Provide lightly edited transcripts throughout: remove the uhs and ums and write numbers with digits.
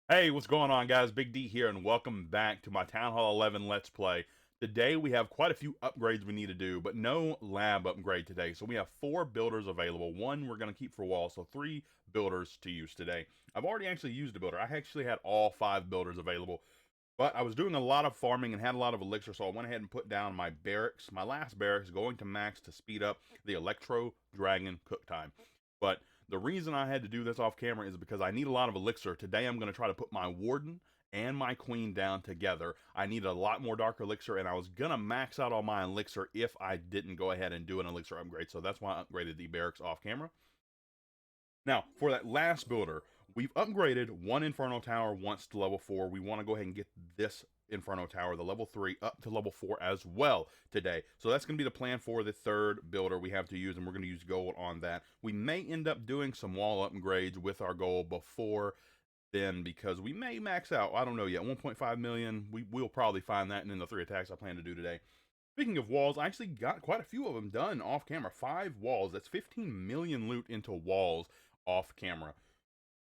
Hey, what's going on, guys? Big D here, and welcome back to my Town Hall 11 Let's Play. Today, we have quite a few upgrades we need to do, but no lab upgrade today. So we have 4 builders available. One we're going to keep for walls, so 3 builders to use today. I've already actually used a builder. I actually had all 5 builders available, but I was doing a lot of farming and had a lot of elixir, so I went ahead and put down my barracks. My last barracks going to max to speed up the Electro Dragon cook time. But the reason I had to do this off camera is because I need a lot of elixir. Today I'm going to try to put my warden and my queen down together. I need a lot more dark elixir, and I was going to max out all my elixir if I didn't go ahead and do an elixir upgrade. So that's why I upgraded the barracks off camera. Now, for that last builder, we've upgraded one Inferno Tower once to level 4. We want to go ahead and get this Inferno Tower, the level 3, up to level 4 as well today. So that's going to be the plan for the third builder we have to use, and we're going to use gold on that. We may end up doing some wall upgrades with our gold before then because we may max out. I don't know yet. 1.5 million. We'll probably find that in the 3 attacks I plan to do today. Speaking of walls, I actually got quite a few of them done off camera. 5 walls. That's 15 million loot into walls off camera.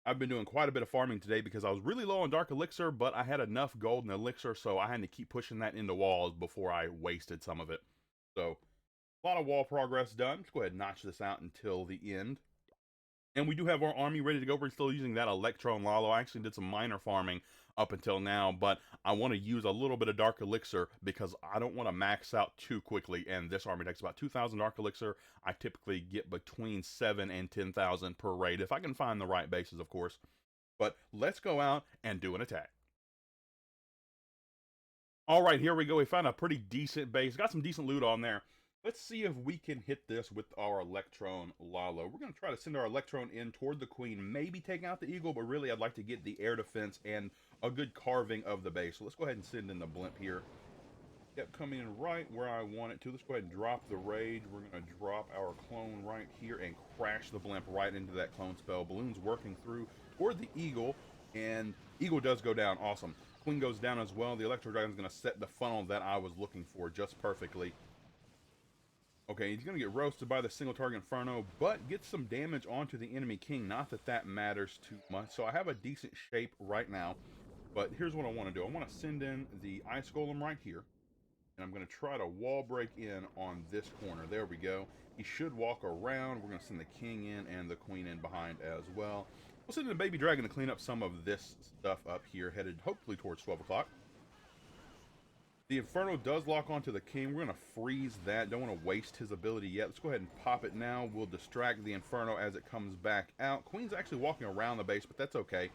I've been doing quite a bit of farming today because I was really low on dark elixir, but I had enough gold and elixir, so I had to keep pushing that into walls before I wasted some of it. So, a lot of wall progress done. Let's go ahead and notch this out until the end. And we do have our army ready to go. We're still using that Electro and Lalo. I actually did some minor farming up until now, but I want to use a little bit of Dark Elixir because I don't want to max out too quickly. And this army takes about 2,000 Dark Elixir. I typically get between 7 and 10,000 per raid, if I can find the right bases, of course. But let's go out and do an attack. All right, here we go. We found a pretty decent base. Got some decent loot on there. Let's see if we can hit this with our Electron Lalo. We're going to try to send our Electron in toward the Queen, maybe take out the Eagle, but really I'd like to get the air defense and a good carving of the base. So let's go ahead and send in the blimp here. Yep, coming in right where I want it to. Let's go ahead and drop the rage. We're going to drop our clone right here and crash the blimp right into that clone spell. Balloon's working through toward the Eagle, and Eagle does go down. Awesome. Queen goes down as well. The Electro Dragon's going to set the funnel that I was looking for just perfectly. Okay, he's going to get roasted by the single target Inferno, but get some damage onto the enemy king. Not that that matters too much. So I have a decent shape right now, but here's what I want to do. I want to send in the Ice Golem right here, and I'm going to try to wall break in on this corner. There we go. He should walk around. We're going to send the king in and the queen in behind as well. We'll send in the baby dragon to clean up some of this stuff up here, headed hopefully towards 12 o'clock. The Inferno does lock onto the king. We're going to freeze that. Don't want to waste his ability yet. Let's go ahead and pop it now. We'll distract the Inferno as it comes back out. Queen's actually walking around the base, but that's okay.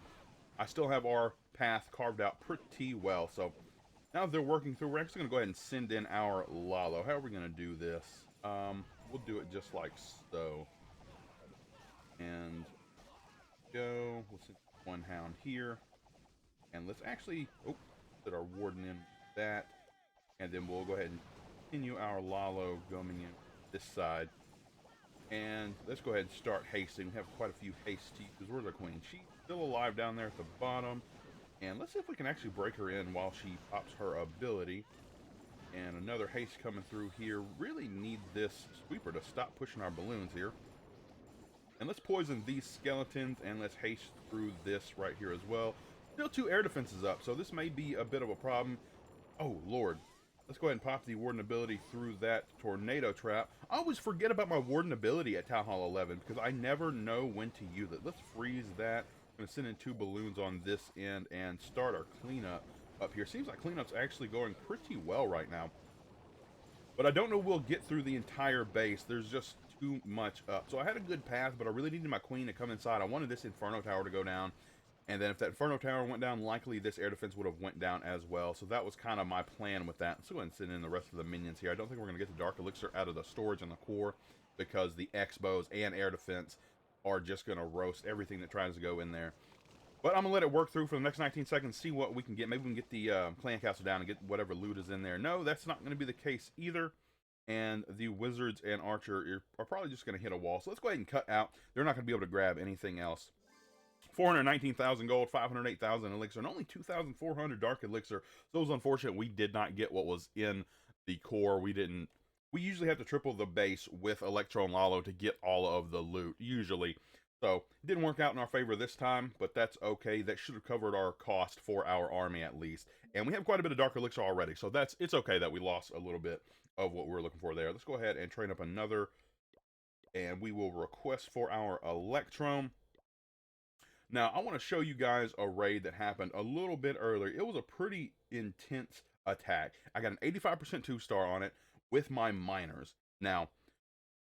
I still have our path carved out pretty well. So now they're working through, we're actually going to go ahead and send in our Lalo. How are we going to do this? We'll do it just like so. And go. We'll send one hound here. And let's actually, put our warden in that. And then we'll go ahead and continue our Lalo going in this side. And let's go ahead and start hasting. We have quite a few hasties. Where's our queen? She's still alive down there at the bottom. And let's see if we can actually break her in while she pops her ability. And another haste coming through here. Really need this sweeper to stop pushing our balloons here. And let's poison these skeletons and let's haste through this right here as well. Still 2 air defenses up, so this may be a bit of a problem. Oh, Lord. Let's go ahead and pop the Warden ability through that tornado trap. I always forget about my Warden ability at Town Hall 11 because I never know when to use it. Let's freeze that. I'm going to send in 2 balloons on this end and start our cleanup up here. Seems like cleanup's actually going pretty well right now. But I don't know we'll get through the entire base. There's just too much up. So I had a good path, but I really needed my queen to come inside. I wanted this Inferno Tower to go down. And then if that Inferno Tower went down, likely this air defense would have went down as well. So that was kind of my plan with that. Let's go ahead and send in the rest of the minions here. I don't think we're going to get the Dark Elixir out of the storage and the core because the X-bows and air defense are just going to roast everything that tries to go in there. But I'm going to let it work through for the next 19 seconds, see what we can get. Maybe we can get the clan castle down and get whatever loot is in there. No, that's not going to be the case either. And the wizards and archer are probably just going to hit a wall. So let's go ahead and cut out. They're not going to be able to grab anything else. 419,000 gold, 508,000 elixir, and only 2,400 dark elixir. So it was unfortunate we did not get what was in the core. We usually have to triple the base with Electro and Lalo to get all of the loot, usually. So it didn't work out in our favor this time, but that's okay. That should have covered our cost for our army at least. And we have quite a bit of Dark Elixir already, so it's okay that we lost a little bit of what we were looking for there. Let's go ahead and train up another, and we will request for our Electron. Now, I want to show you guys a raid that happened a little bit earlier. It was a pretty intense attack. I got an 85% 2-star on it with my miners. Now,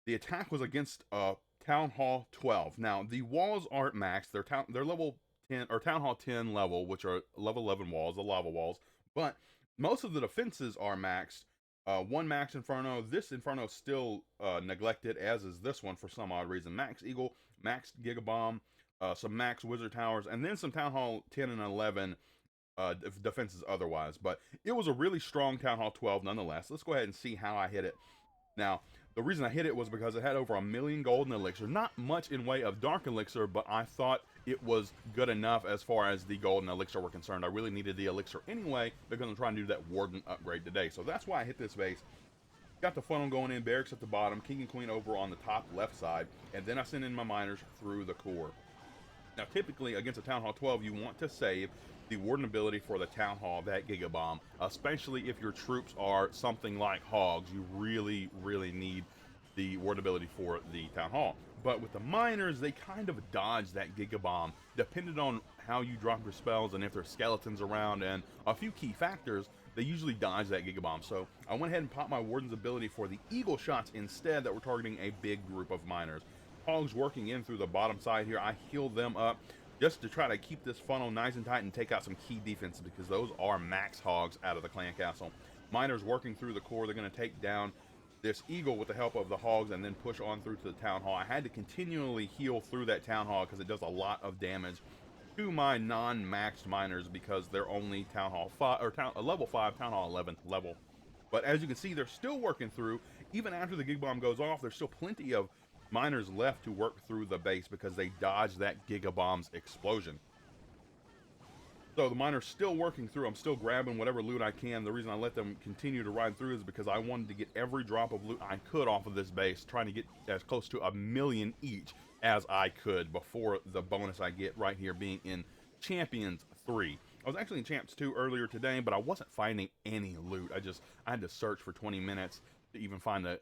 the attack was against Town Hall 12. Now, the walls aren't maxed. They're level 10 or Town Hall 10 level, which are level 11 walls, the lava walls. But most of the defenses are maxed. One max Inferno. This Inferno is still neglected, as is this one for some odd reason. Max Eagle, max Gigabomb, some max Wizard Towers, and then some Town Hall 10 and 11 defenses otherwise. But it was a really strong Town Hall 12 nonetheless. Let's go ahead and see how I hit it. Now, the reason I hit it was because it had over 1 million golden elixir. Not much in way of dark elixir, but I thought it was good enough as far as the golden elixir were concerned. I really needed the elixir anyway because I'm trying to do that warden upgrade today. So that's why I hit this base. Got the funnel going in, barracks at the bottom, king and queen over on the top left side, and then I send in my miners through the core. Now, typically, against a Town Hall 12, you want to save the warden ability for the Town Hall, that Gigabomb, especially if your troops are something like hogs. You really, really need the warden ability for the Town Hall. But with the miners, they kind of dodge that Gigabomb, depending on how you drop your spells and if there's skeletons around and a few key factors. They usually dodge that Gigabomb. So I went ahead and popped my warden's ability for the eagle shots instead that were targeting a big group of miners. Hogs working in through the bottom side here. I healed them up just to try to keep this funnel nice and tight and take out some key defenses because those are max hogs out of the clan castle. Miners working through the core. They're going to take down this eagle with the help of the hogs and then push on through to the town hall. I had to continually heal through that town hall because it does a lot of damage to my non-maxed miners because they're only town hall 5 or level 5, town hall 11 level. But as you can see, they're still working through. Even after the gig bomb goes off, there's still plenty of miners left to work through the base because they dodged that Gigabomb's explosion. So the miners still working through. I'm still grabbing whatever loot I can. The reason I let them continue to ride through is because I wanted to get every drop of loot I could off of this base, trying to get as close to 1 million each as I could before the bonus I get right here being in Champions 3. I was actually in Champs 2 earlier today, but I wasn't finding any loot. I had to search for 20 minutes to even find a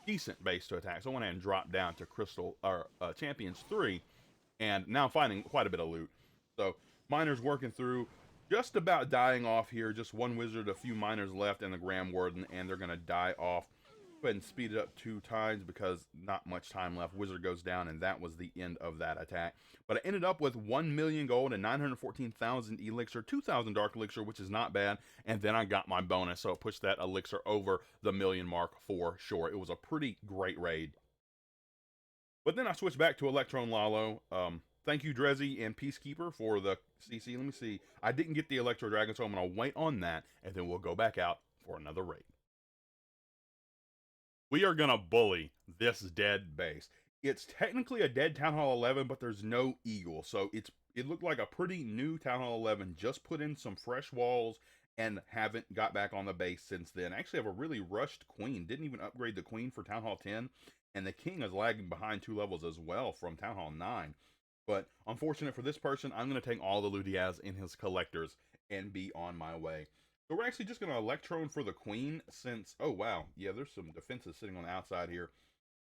decent base to attack. So I went ahead and dropped down to Champions 3, and now I'm finding quite a bit of loot. So miners working through, just about dying off here. Just one wizard, a few miners left, and the Grand Warden, and they're going to die off. Go ahead and speed it up 2 times because not much time left. Wizard goes down, and that was the end of that attack. But I ended up with 1 million gold and 914,000 elixir, 2,000 dark elixir, which is not bad. And then I got my bonus, so it pushed that elixir over the million mark for sure. It was a pretty great raid. But then I switched back to Electron Lalo. Thank you, Drezzy and Peacekeeper, for the CC. Let me see. I didn't get the Electro Dragon, so I'm going to wait on that, and then we'll go back out for another raid. We are going to bully this dead base. It's technically a dead Town Hall 11, but there's no eagle, so it looked like a pretty new Town Hall 11. Just put in some fresh walls and haven't got back on the base since then. I actually have a really rushed queen. Didn't even upgrade the queen for Town Hall 10, and the king is lagging behind 2 levels as well from Town Hall 9. But unfortunate for this person, I'm going to take all the loot he has in his collectors and be on my way. So we're actually just going to Electron for the queen since, oh wow, yeah, there's some defenses sitting on the outside here.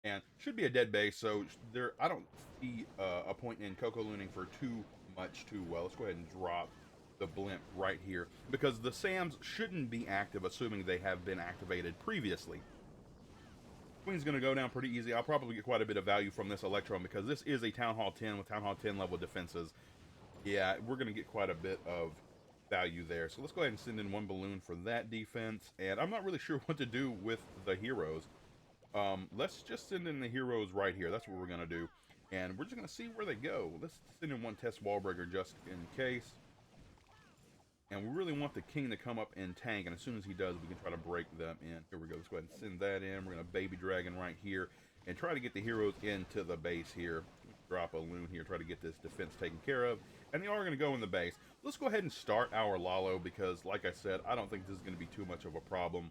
And should be a dead base, so I don't see a point in Coco Looning for too well. Let's go ahead and drop the blimp right here, because the SAMs shouldn't be active, assuming they have been activated previously. Queen's going to go down pretty easy. I'll probably get quite a bit of value from this Electron, because this is a Town Hall 10 with Town Hall 10 level defenses. Yeah, we're going to get quite a bit of value there. So let's go ahead and send in 1 balloon for that defense. And I'm not really sure what to do with the heroes. Let's just send in the heroes right here. That's what we're going to do. And we're just going to see where they go. Let's send in 1 test wall breaker just in case. And we really want the king to come up and tank. And as soon as he does, we can try to break them in. Here we go. Let's go ahead and send that in. We're going to baby dragon right here. And try to get the heroes into the base here. Drop a loon here. Try to get this defense taken care of. And they are going to go in the base. Let's go ahead and start our Lalo. Because, like I said, I don't think this is going to be too much of a problem.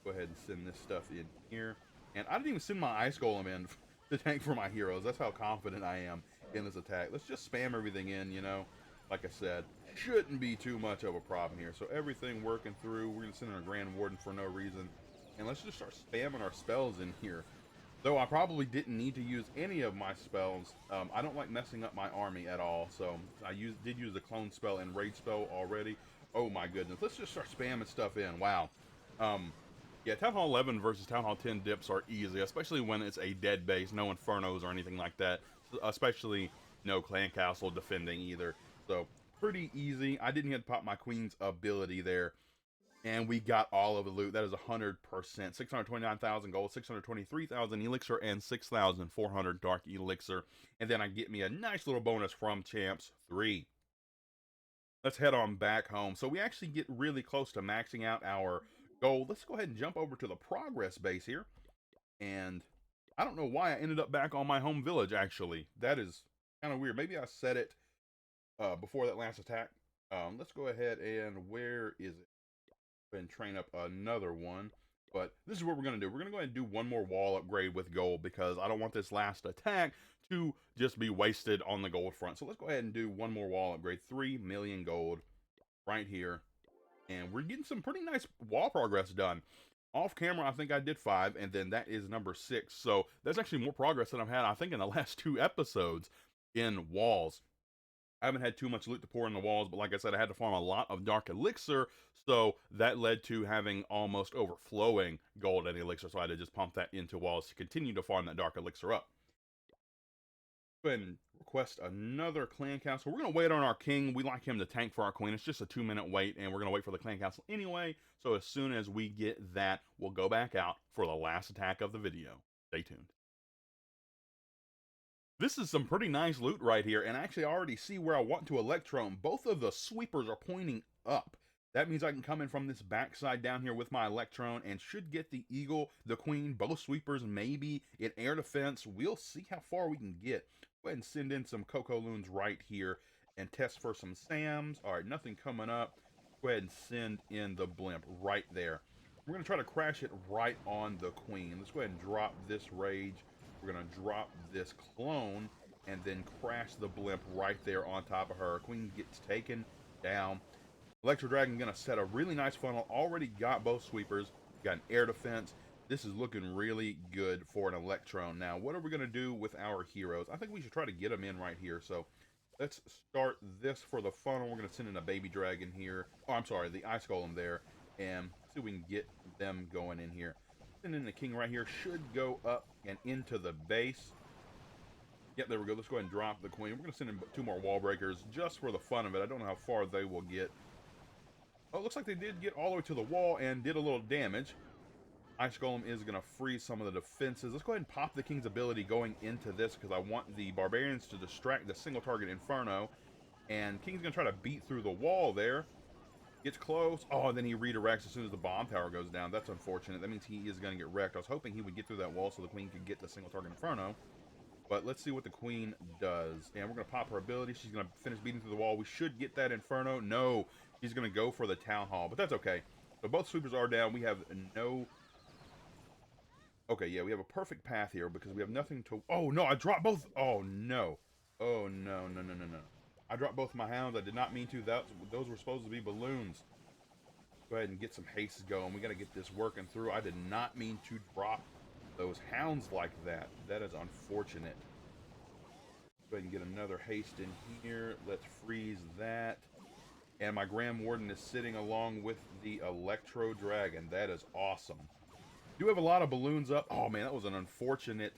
Go ahead and send this stuff in here. And I didn't even send my ice golem in to tank for my heroes. That's how confident I am in this attack. Let's just spam everything in, you know. Like I said, shouldn't be too much of a problem here. So everything working through. We're going to send in a Grand Warden for no reason. And let's just start spamming our spells in here. Though I probably didn't need to use any of my spells. I don't like messing up my army at all. So I did use the clone spell and raid spell already. Oh my goodness. Let's just start spamming stuff in. Wow. Yeah, Town Hall 11 versus Town Hall 10 dips are easy, especially when it's a dead base, no infernos or anything like that, especially no clan castle defending either. So, pretty easy. I didn't get to pop my queen's ability there, and we got all of the loot. That is 100%. 629,000 gold, 623,000 elixir, and 6,400 dark elixir. And then I get me a nice little bonus from Champs 3. Let's head on back home. So we actually get really close to maxing out our gold. Let's go ahead and jump over to the progress base here. And I don't know why I ended up back on my home village, actually. That is kind of weird. Maybe I set it before that last attack. Let's go ahead and where is it? And train up another one. But this is what we're going to do. We're going to go ahead and do one more wall upgrade with gold because I don't want this last attack to just be wasted on the gold front. So let's go ahead and do one more wall upgrade. 3 million gold right here. And we're getting some pretty nice wall progress done. Off camera, I think I did 5, and then that is number 6. So that's actually more progress than I've had, I think, in the last 2 episodes in walls. I haven't had too much loot to pour in the walls, but like I said, I had to farm a lot of dark elixir, so that led to having almost overflowing gold and elixir, so I had to just pump that into walls to continue to farm that dark elixir up. Go ahead and request another clan council. We're going to wait on our king. We like him to tank for our queen. It's just a 2-minute wait, and we're going to wait for the clan council anyway, so as soon as we get that, we'll go back out for the last attack of the video. Stay tuned. This is some pretty nice loot right here, and actually I already see where I want to electron. Both of the sweepers are pointing up. That means I can come in from this backside down here with my electron and should get the eagle, the queen, both sweepers, maybe in air defense. We'll see how far we can get. Go ahead and send in some cocoa loons right here and test for some SAMs. All right, nothing coming up. Go ahead and send in the blimp right there. We're going to try to crash it right on the queen. Let's go ahead and drop this rage. We're going to drop this clone and then crash the blimp right there on top of her. Queen gets taken down. Electro Dragon going to set a really nice funnel. Already got both sweepers. Got an air defense. This is looking really good for an Electron. Now, what are we going to do with our heroes? I think we should try to get them in right here. So, let's start this for the funnel. We're going to send in a baby dragon here. Oh, I'm sorry, the ice golem there. And see if we can get them going in here. And then the king right here should go up and into the base. Yep, there we go. Let's go ahead and drop the queen. We're going to send in 2 more wall breakers just for the fun of it. I don't know how far they will get. Oh, it looks like they did get all the way to the wall and did a little damage. Ice Golem is going to freeze some of the defenses. Let's go ahead and pop the king's ability going into this because I want the barbarians to distract the single target Inferno. And king's going to try to beat through the wall there. Gets close. Oh, and then he redirects as soon as the bomb tower goes down. That's unfortunate. That means he is going to get wrecked. I was hoping he would get through that wall so the queen could get the single target Inferno. But let's see what the queen does. And we're going to pop her ability. She's going to finish beating through the wall. We should get that Inferno. No, she's going to go for the town hall. But that's okay. So both sweepers are down. We have no... Okay, yeah, we have a perfect path here because we have nothing to... Oh, no, I dropped both... Oh, no. Oh, no, no, no, no, no. I dropped both my hounds. I did not mean to. Those were supposed to be balloons. Go ahead and get some haste going. We got to get this working through. I did not mean to drop those hounds like that. That is unfortunate. Go ahead and get another haste in here. Let's freeze that. And my Grand Warden is sitting along with the Electro Dragon. That is awesome. Do have a lot of balloons up. Oh, man, that was an unfortunate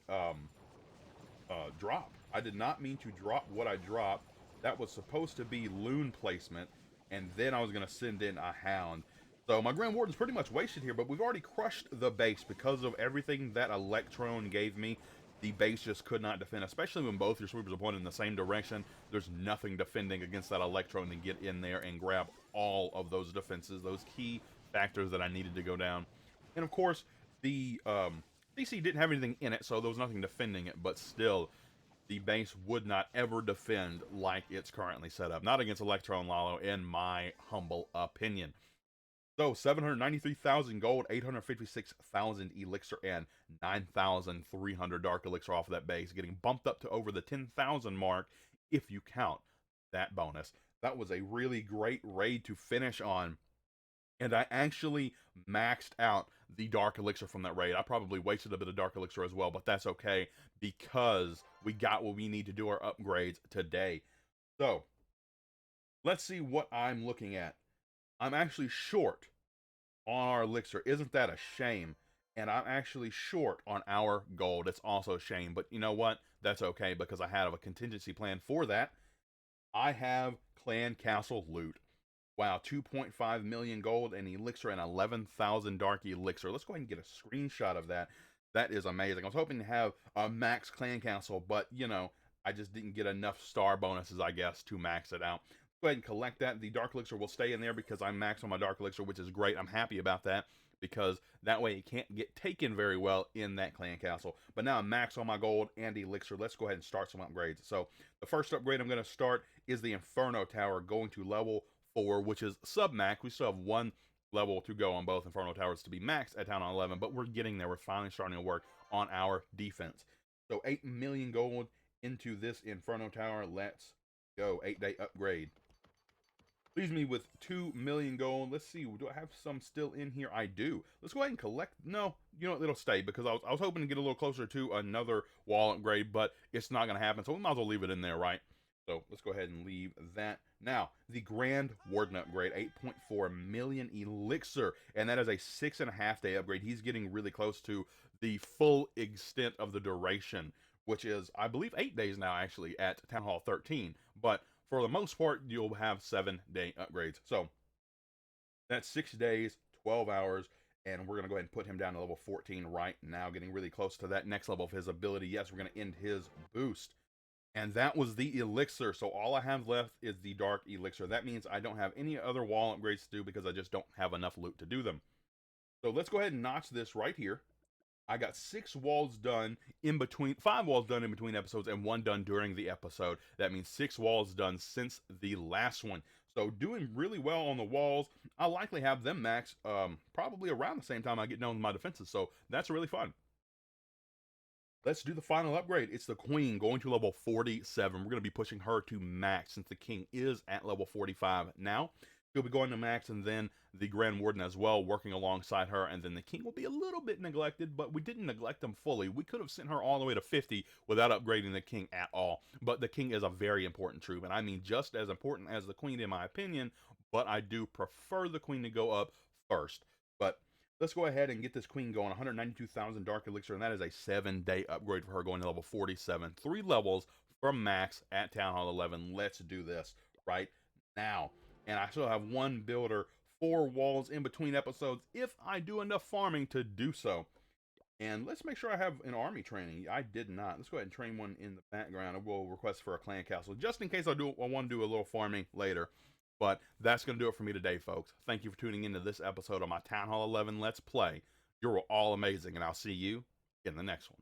drop. I did not mean to drop what I dropped. That was supposed to be loon placement, and then I was going to send in a hound. So my Grand Warden's pretty much wasted here, but we've already crushed the base because of everything that Electron gave me. The base just could not defend, especially when both your sweepers are pointed in the same direction. There's nothing defending against that Electron to get in there and grab all of those defenses, those key factors that I needed to go down. And of course, the DC didn't have anything in it, so there was nothing defending it, but still... The base would not ever defend like it's currently set up. Not against Electro and Lalo, in my humble opinion. So 793,000 gold, 856,000 elixir, and 9,300 dark elixir off of that base, getting bumped up to over the 10,000 mark if you count that bonus. That was a really great raid to finish on. And I actually maxed out the dark elixir from that raid. I probably wasted a bit of dark elixir as well, but that's okay because we got what we need to do our upgrades today. So let's see what I'm looking at. I'm actually short on our elixir. Isn't that a shame? And I'm actually short on our gold. It's also a shame, but you know what? That's okay because I had a contingency plan for that. I have clan castle loot. Wow, 2.5 million gold and elixir and 11,000 dark elixir. Let's go ahead and get a screenshot of that. That is amazing. I was hoping to have a max clan castle, but you know, I just didn't get enough star bonuses, I guess, to max it out. Go ahead and collect that. The dark elixir will stay in there because I'm maxed on my dark elixir, which is great. I'm happy about that because that way it can't get taken very well in that clan castle. But now I'm maxed on my gold and elixir. Let's go ahead and start some upgrades. So the first upgrade I'm going to start is the Inferno Tower, going to level 4, which is sub-max. We still have one level to go on both Inferno Towers to be maxed at Town Hall 11, but we're getting there. We're finally starting to work on our defense. So 8 million gold into this Inferno Tower. Let's go. 8-day upgrade. Leaves me with 2 million gold. Let's see, do I have some still in here? I do. Let's go ahead and collect. No, you know what, it'll stay because I was hoping to get a little closer to another wall upgrade, but it's not going to happen, so we might as well leave it in there, right? So let's go ahead and leave that. Now, the Grand Warden upgrade, 8.4 million elixir, and that is a 6.5-day upgrade. He's getting really close to the full extent of the duration, which is, I believe, 8 days now, actually, at Town Hall 13. But for the most part, you'll have 7-day upgrades. So that's 6 days, 12 hours, and we're going to go ahead and put him down to level 14 right now, getting really close to that next level of his ability. Yes, we're going to end his boost. And that was the elixir. So all I have left is the dark elixir. That means I don't have any other wall upgrades to do because I just don't have enough loot to do them. So let's go ahead and notch this right here. I got 6 walls done in between, 5 walls done in between episodes, and 1 done during the episode. That means 6 walls done since the last one. So doing really well on the walls. I'll likely have them max probably around the same time I get done with my defenses. So that's really fun. Let's do the final upgrade. It's the Queen going to level 47. We're going to be pushing her to max since the King is at level 45 now. She'll be going to max, and then the Grand Warden as well, working alongside her, and then the King will be a little bit neglected, but we didn't neglect them fully. We could have sent her all the way to 50 without upgrading the King at all, but the King is a very important troop, and I mean just as important as the Queen in my opinion, but I do prefer the Queen to go up first. But let's go ahead and get this Queen going. 192,000 Dark Elixir, and that is a 7-day upgrade for her going to level 47. 3 levels from max at Town Hall 11. Let's do this right now. And I still have 1 builder, 4 walls in between episodes if I do enough farming to do so. And let's make sure I have an army training. I did not. Let's go ahead and train one in the background. I will request for a clan castle just in case I want to do a little farming later. But that's going to do it for me today, folks. Thank you for tuning into this episode of my Town Hall 11 Let's Play. You're all amazing, and I'll see you in the next one.